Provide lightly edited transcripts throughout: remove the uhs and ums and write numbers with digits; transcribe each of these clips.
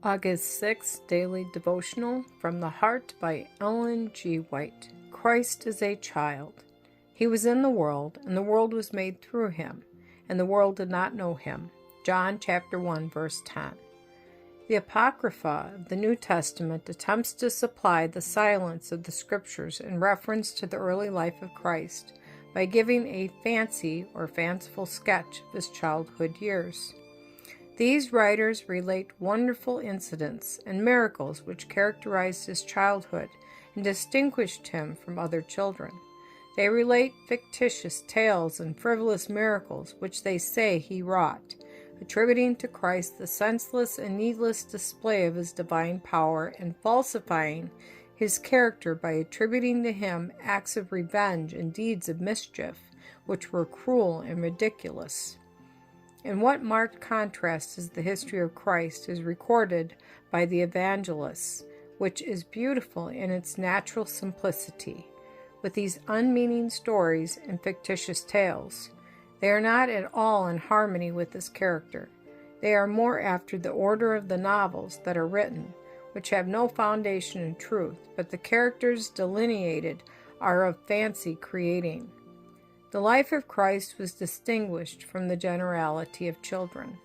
August 6th Daily Devotional from the Heart by Ellen G. White. Christ is a child. He was in the world, and the world was made through him, and the world did not know him. John chapter 1, verse 10. The Apocrypha of the New Testament attempts to supply the silence of the Scriptures in reference to the early life of Christ by giving a fancy or fanciful sketch of his childhood years. These writers relate wonderful incidents and miracles which characterized his childhood and distinguished him from other children. They relate fictitious tales and frivolous miracles which they say he wrought, attributing to Christ the senseless and needless display of his divine power and falsifying his character by attributing to him acts of revenge and deeds of mischief which were cruel and ridiculous. In what marked contrast is the history of Christ as recorded by the evangelists, which is beautiful in its natural simplicity, with these unmeaning stories and fictitious tales. They are not at all in harmony with his character. They are more after the order of the novels that are written, which have no foundation in truth, but the characters delineated are of fancy creating. The life of Christ was distinguished from the generality of children.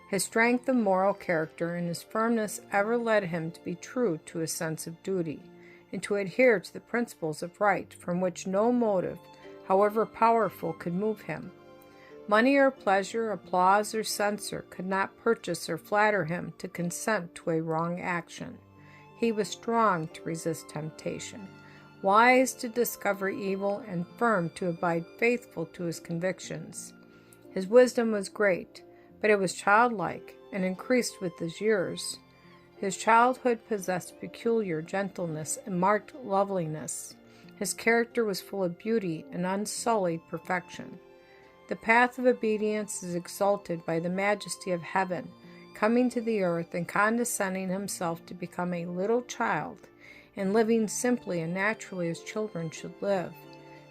His strength of moral character and his firmness ever led him to be true to his sense of duty, and to adhere to the principles of right from which no motive, however powerful, could move him. Money or pleasure, applause or censure could not purchase or flatter him to consent to a wrong action. He was strong to resist temptation, wise to discover evil, and firm to abide faithful to his convictions. His wisdom was great, but it was childlike and increased with his years. His childhood possessed peculiar gentleness and marked loveliness. His character was full of beauty and unsullied perfection. The path of obedience is exalted by the majesty of heaven, coming to the earth and condescending himself to become a little child, and living simply and naturally as children should live,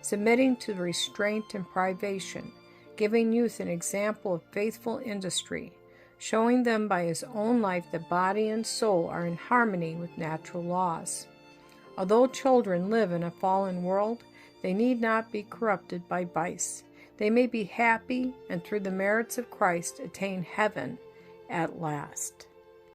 submitting to restraint and privation, giving youth an example of faithful industry, showing them by his own life that body and soul are in harmony with natural laws. Although children live in a fallen world, they need not be corrupted by vice. They may be happy and through the merits of Christ attain heaven at last.